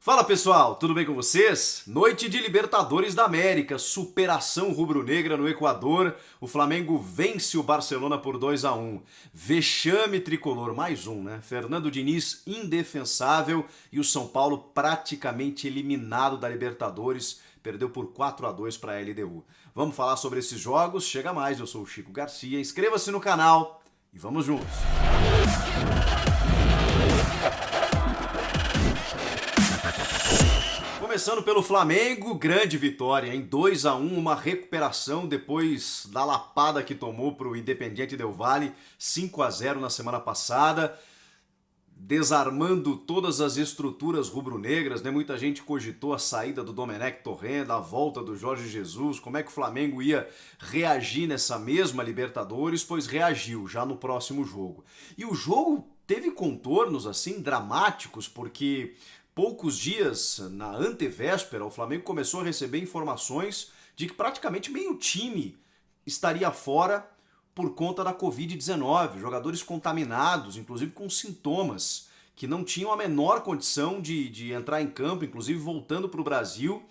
Fala pessoal, tudo bem com vocês? Noite de Libertadores da América, superação rubro-negra no Equador, o Flamengo vence o Barcelona por 2-1. Vexame tricolor, mais um, né? Fernando Diniz indefensável e o São Paulo praticamente eliminado da Libertadores, perdeu por 4-2 para a LDU. Vamos falar sobre esses jogos, chega mais, eu sou o Chico Garcia, inscreva-se no canal e vamos juntos! Começando pelo Flamengo, grande vitória em 2-1, uma recuperação depois da lapada que tomou para o Independiente Del Valle, 5-0 na semana passada, desarmando todas as estruturas rubro-negras, né? Muita gente cogitou a saída do Domenech Torrent, a volta do Jorge Jesus, como é que o Flamengo ia reagir nessa mesma Libertadores, pois reagiu já no próximo jogo. E o jogo teve contornos assim dramáticos, porque poucos dias na antevéspera, o Flamengo começou a receber informações de que praticamente meio time estaria fora por conta da Covid-19, jogadores contaminados, inclusive com sintomas, que não tinham a menor condição de entrar em campo, inclusive voltando para o Brasil,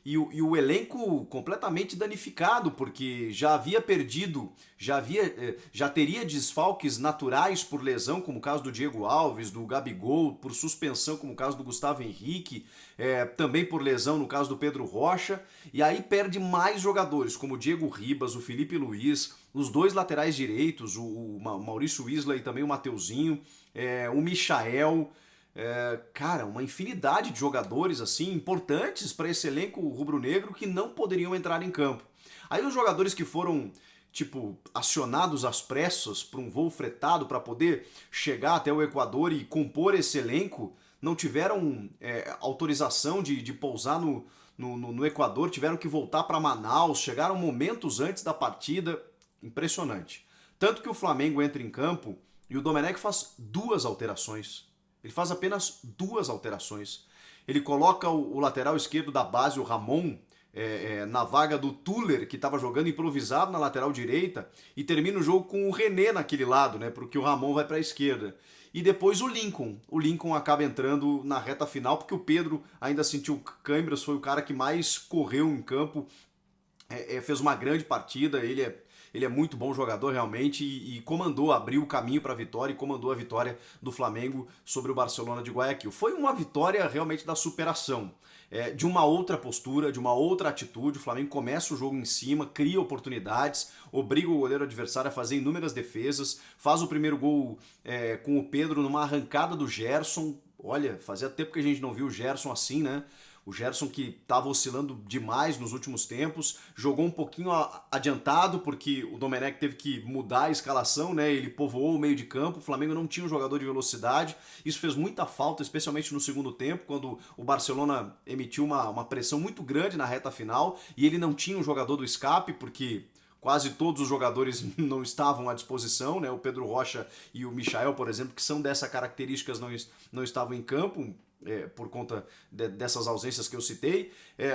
e o elenco completamente danificado, porque já havia perdido, já teria desfalques naturais por lesão, como o caso do Diego Alves, do Gabigol, por suspensão, como o caso do Gustavo Henrique, também por lesão no caso do Pedro Rocha, e aí perde mais jogadores, como o Diego Ribas, o Felipe Luiz, os dois laterais direitos, o Maurício Isla e também o Mateuzinho, o Michael. Cara, uma infinidade de jogadores assim importantes para esse elenco rubro-negro que não poderiam entrar em campo. Aí os jogadores que foram acionados às pressas para um voo fretado para poder chegar até o Equador e compor esse elenco não tiveram autorização de pousar no Equador, tiveram que voltar para Manaus, chegaram momentos antes da partida, impressionante. Tanto que o Flamengo entra em campo e o Domenech faz duas alterações. Ele faz apenas duas alterações. Ele coloca o lateral esquerdo da base, o Ramon, na vaga do Tuller, que estava jogando improvisado na lateral direita, e termina o jogo com o René naquele lado, né, porque o Ramon vai para a esquerda. E depois o Lincoln. O Lincoln acaba entrando na reta final, porque o Pedro ainda sentiu câimbras, foi o cara que mais correu em campo, fez uma grande partida, ele é muito bom jogador realmente e comandou, abriu o caminho para a vitória e comandou a vitória do Flamengo sobre o Barcelona de Guayaquil. Foi uma vitória realmente da superação, de uma outra postura, de uma outra atitude. O Flamengo começa o jogo em cima, cria oportunidades, obriga o goleiro adversário a fazer inúmeras defesas, faz o primeiro gol com o Pedro numa arrancada do Gerson. Olha, fazia tempo que a gente não viu o Gerson assim, né? O Gerson, que estava oscilando demais nos últimos tempos, jogou um pouquinho adiantado, porque o Domenech teve que mudar a escalação, né? Ele povoou o meio de campo, o Flamengo não tinha um jogador de velocidade, isso fez muita falta, especialmente no segundo tempo, quando o Barcelona emitiu uma pressão muito grande na reta final, e ele não tinha um jogador do escape, porque quase todos os jogadores não estavam à disposição, né? O Pedro Rocha e o Michael, por exemplo, que são dessas características, não estavam em campo, por conta dessas ausências que eu citei,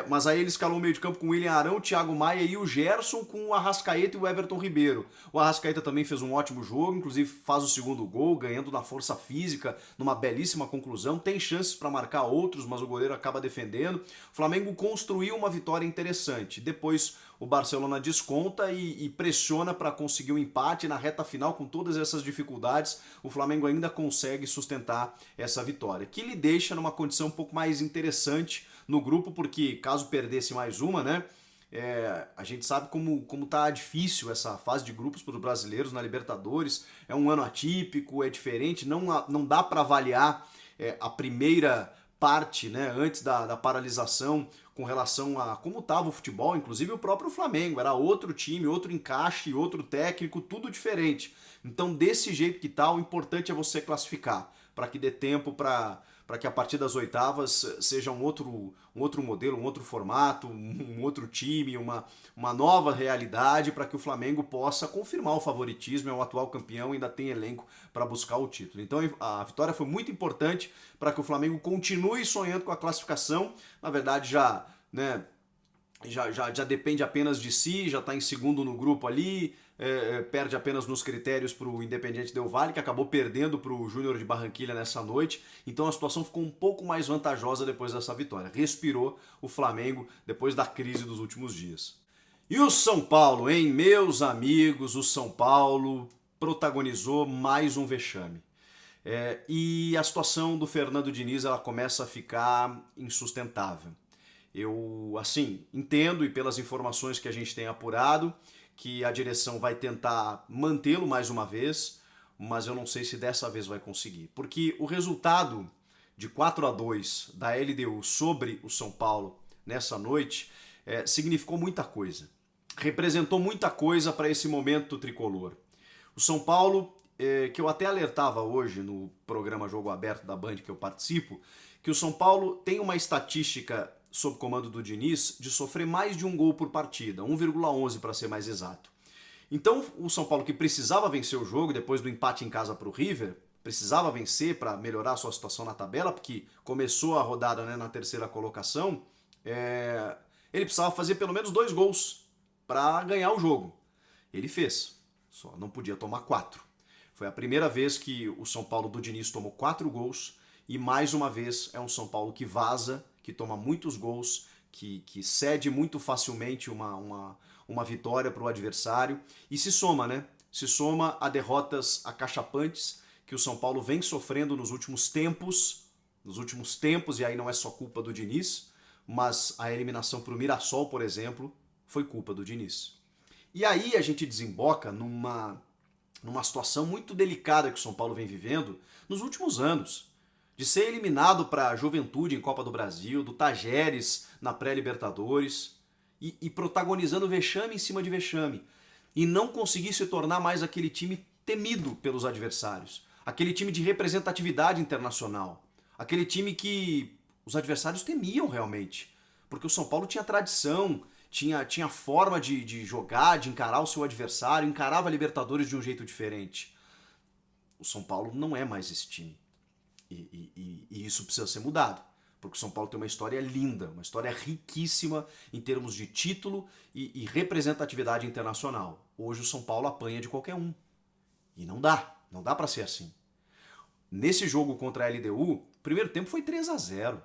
mas aí ele escalou o meio de campo com o William Arão, o Thiago Maia e o Gerson, com o Arrascaeta e o Everton Ribeiro. O Arrascaeta também fez um ótimo jogo, inclusive faz o segundo gol, ganhando na força física, numa belíssima conclusão, tem chances para marcar outros, mas o goleiro acaba defendendo. O Flamengo construiu uma vitória interessante, depois o Barcelona desconta e pressiona para conseguir um empate na reta final. Com todas essas dificuldades, o Flamengo ainda consegue sustentar essa vitória, que lhe deixa numa condição um pouco mais interessante no grupo, porque caso perdesse mais uma, né, a gente sabe como tá difícil essa fase de grupos para os brasileiros na Libertadores. É um ano atípico, é diferente, não dá para avaliar a primeira parte, né, antes da paralisação, com relação a como estava o futebol. Inclusive o próprio Flamengo, era outro time, outro encaixe, outro técnico, tudo diferente. Então, desse jeito que tá, o importante é você classificar, para que dê tempo para que a partir das oitavas seja um outro modelo, um outro formato, um outro time, uma nova realidade, para que o Flamengo possa confirmar o favoritismo, é o atual campeão e ainda tem elenco para buscar o título. Então a vitória foi muito importante para que o Flamengo continue sonhando com a classificação. Na verdade, já depende apenas de si, já está em segundo no grupo ali, perde apenas nos critérios para o Independiente Del Valle, que acabou perdendo para o Júnior de Barranquilla nessa noite. Então a situação ficou um pouco mais vantajosa depois dessa vitória. Respirou o Flamengo depois da crise dos últimos dias. E o São Paulo, hein? Meus amigos, o São Paulo protagonizou mais um vexame. E a situação do Fernando Diniz ela começa a ficar insustentável. Eu, assim, entendo e pelas informações que a gente tem apurado, que a direção vai tentar mantê-lo mais uma vez, mas eu não sei se dessa vez vai conseguir. Porque o resultado de 4-2 da LDU sobre o São Paulo nessa noite significou muita coisa. Representou muita coisa para esse momento tricolor. O São Paulo, que eu até alertava hoje no programa Jogo Aberto da Band que eu participo, que o São Paulo tem uma estatística sob comando do Diniz, de sofrer mais de um gol por partida, 1,11 para ser mais exato. Então o São Paulo, que precisava vencer o jogo depois do empate em casa para o River, precisava vencer para melhorar a sua situação na tabela, porque começou a rodada, né, na terceira colocação, ele precisava fazer pelo menos 2 gols para ganhar o jogo. Ele fez, só não podia tomar 4. Foi a primeira vez que o São Paulo do Diniz tomou 4 gols e mais uma vez é um São Paulo que vaza, que toma muitos gols, que cede muito facilmente uma vitória para o adversário e se soma, né? Se soma a derrotas acachapantes que o São Paulo vem sofrendo nos últimos tempos, e aí não é só culpa do Diniz, mas a eliminação para o Mirassol, por exemplo, foi culpa do Diniz. E aí a gente desemboca numa situação muito delicada que o São Paulo vem vivendo nos últimos anos. De ser eliminado para a Juventude em Copa do Brasil, do Tajeres na pré-Libertadores e protagonizando vexame em cima de vexame. E não conseguir se tornar mais aquele time temido pelos adversários. Aquele time de representatividade internacional. Aquele time que os adversários temiam realmente. Porque o São Paulo tinha tradição, tinha forma de jogar, de encarar o seu adversário, encarava a Libertadores de um jeito diferente. O São Paulo não é mais esse time. E isso precisa ser mudado, porque o São Paulo tem uma história linda, uma história riquíssima em termos de título e representatividade internacional. Hoje o São Paulo apanha de qualquer um. E não dá para ser assim. Nesse jogo contra a LDU, o primeiro tempo foi 3-0.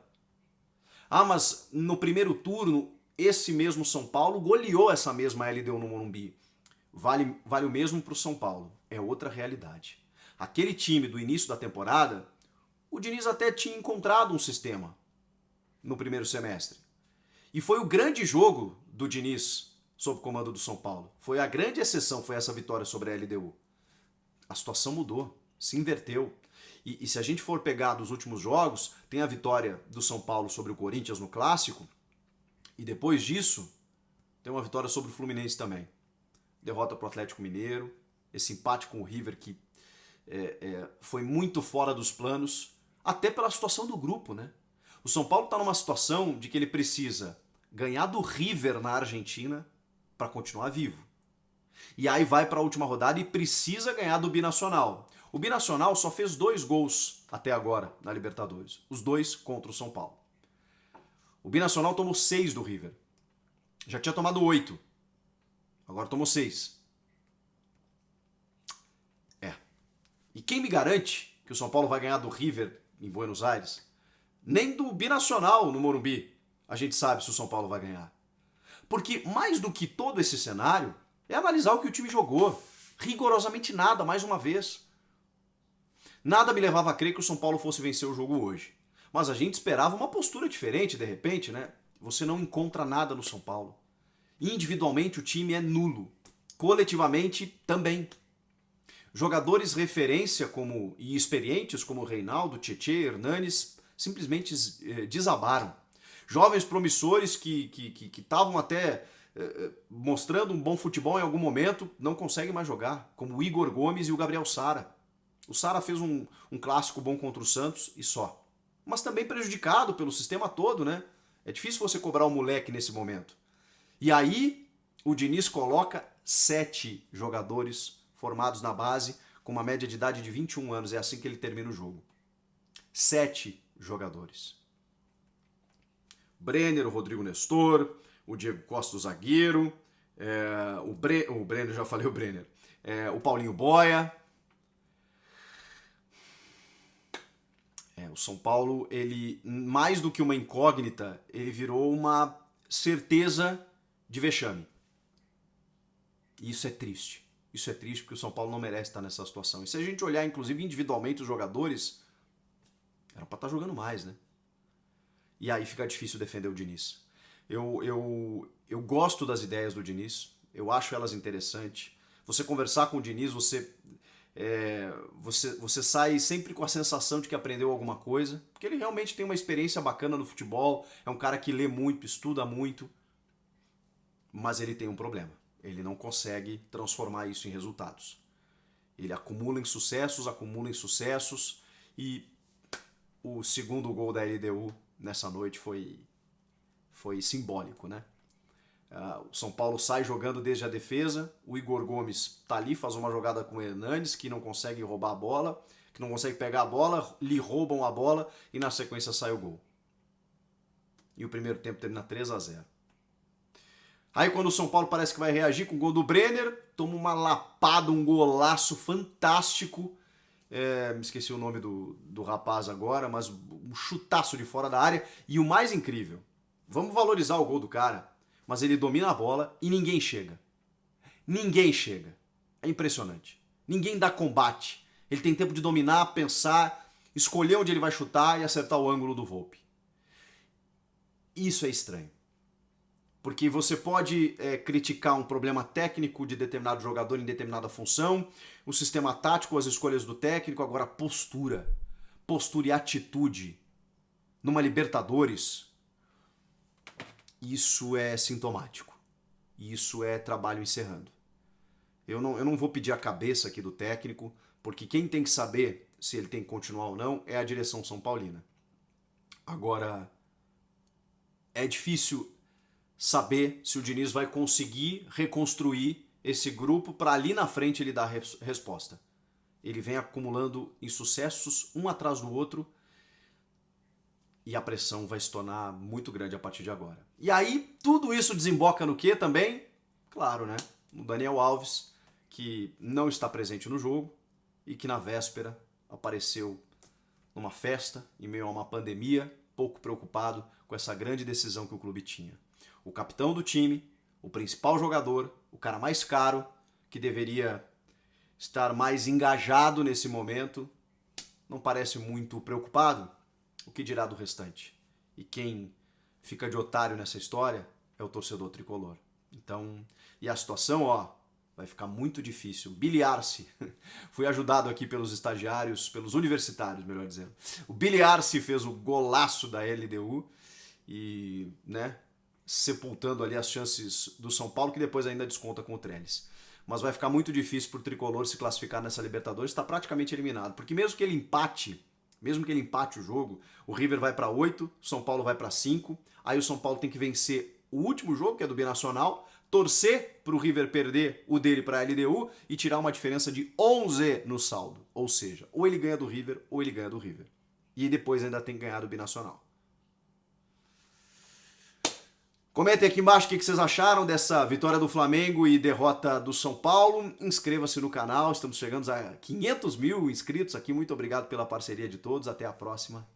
Ah, mas no primeiro turno, esse mesmo São Paulo goleou essa mesma LDU no Morumbi. Vale o mesmo para o São Paulo. É outra realidade. Aquele time do início da temporada, o Diniz até tinha encontrado um sistema no primeiro semestre. E foi o grande jogo do Diniz sob comando do São Paulo. Foi a grande exceção, foi essa vitória sobre a LDU. A situação mudou, se inverteu. E se a gente for pegar dos últimos jogos, tem a vitória do São Paulo sobre o Corinthians no Clássico, e depois disso, tem uma vitória sobre o Fluminense também. Derrota para o Atlético Mineiro, esse empate com o River que foi muito fora dos planos, até pela situação do grupo, né? O São Paulo está numa situação de que ele precisa ganhar do River na Argentina para continuar vivo. E aí vai para a última rodada e precisa ganhar do Binacional. O Binacional só fez 2 gols até agora na Libertadores. Os 2 contra o São Paulo. O Binacional tomou 6 do River. Já tinha tomado 8. Agora tomou 6. E quem me garante que o São Paulo vai ganhar do River em Buenos Aires? Nem do Binacional no Morumbi a gente sabe se o São Paulo vai ganhar. Porque mais do que todo esse cenário é analisar o que o time jogou. Rigorosamente nada, mais uma vez. Nada me levava a crer que o São Paulo fosse vencer o jogo hoje. Mas a gente esperava uma postura diferente, de repente, né? Você não encontra nada no São Paulo. Individualmente o time é nulo. Coletivamente também. Jogadores referência e experientes como Reinaldo, Tietê, Hernanes simplesmente desabaram. Jovens promissores que estavam até mostrando um bom futebol em algum momento não conseguem mais jogar, como o Igor Gomes e o Gabriel Sara. O Sara fez um clássico bom contra o Santos e só. Mas também prejudicado pelo sistema todo, né? É difícil você cobrar o moleque nesse momento. E aí o Diniz coloca 7 jogadores formados na base, com uma média de idade de 21 anos. É assim que ele termina o jogo. 7 jogadores. Brenner, o Rodrigo Nestor, o Diego Costa, o zagueiro, O Brenner, já falei o Brenner. O Paulinho Boia. O São Paulo, ele, mais do que uma incógnita, ele virou uma certeza de vexame. E isso é triste. Isso é triste porque o São Paulo não merece estar nessa situação. E se a gente olhar, inclusive, individualmente os jogadores, era pra estar jogando mais, né? E aí fica difícil defender o Diniz. Eu gosto das ideias do Diniz, eu acho elas interessantes. Você conversar com o Diniz, você sai sempre com a sensação de que aprendeu alguma coisa, porque ele realmente tem uma experiência bacana no futebol, é um cara que lê muito, estuda muito, mas ele tem um problema. Ele não consegue transformar isso em resultados. Ele acumula insucessos e o segundo gol da LDU nessa noite foi simbólico, né? O São Paulo sai jogando desde a defesa, o Igor Gomes tá ali, faz uma jogada com o Hernanes, que não consegue roubar a bola, que não consegue pegar a bola, lhe roubam a bola e na sequência sai o gol. E o primeiro tempo termina 3-0. Aí quando o São Paulo parece que vai reagir com o gol do Brenner, toma uma lapada, um golaço fantástico. Me esqueci o nome do rapaz agora, mas um chutaço de fora da área. E o mais incrível, vamos valorizar o gol do cara, mas ele domina a bola e ninguém chega. Ninguém chega. É impressionante. Ninguém dá combate. Ele tem tempo de dominar, pensar, escolher onde ele vai chutar e acertar o ângulo do Volpi. Isso é estranho. Porque você pode criticar um problema técnico de determinado jogador em determinada função, o sistema tático, as escolhas do técnico, agora postura e atitude numa Libertadores, isso é sintomático. Isso é trabalho encerrando. Eu não vou pedir a cabeça aqui do técnico, porque quem tem que saber se ele tem que continuar ou não é a direção São Paulina. Agora, é difícil saber se o Diniz vai conseguir reconstruir esse grupo para ali na frente ele dar a resposta. Ele vem acumulando insucessos um atrás do outro e a pressão vai se tornar muito grande a partir de agora. E aí tudo isso desemboca no quê também? Claro, né? O Daniel Alves, que não está presente no jogo e que na véspera apareceu numa festa em meio a uma pandemia, pouco preocupado com essa grande decisão que o clube tinha. O capitão do time, o principal jogador, o cara mais caro, que deveria estar mais engajado nesse momento, não parece muito preocupado. O que dirá do restante? E quem fica de otário nessa história é o torcedor tricolor. Então, e a situação, vai ficar muito difícil. Billy Arce, fui ajudado aqui pelos estagiários, pelos universitários, melhor dizendo. O Billy Arce fez o golaço da LDU e, sepultando ali as chances do São Paulo, que depois ainda desconta com o Trellis. Mas vai ficar muito difícil para o Tricolor se classificar nessa Libertadores, está praticamente eliminado. Porque mesmo que ele empate o jogo, o River vai para 8, o São Paulo vai para 5, aí o São Paulo tem que vencer o último jogo, que é do Binacional, torcer para o River perder o dele para a LDU e tirar uma diferença de 11 no saldo. Ou seja, ou ele ganha do River, ou ele ganha do River. E depois ainda tem que ganhar do Binacional. Comentem aqui embaixo o que vocês acharam dessa vitória do Flamengo e derrota do São Paulo. Inscreva-se no canal, estamos chegando a 500 mil inscritos aqui. Muito obrigado pela parceria de todos. Até a próxima.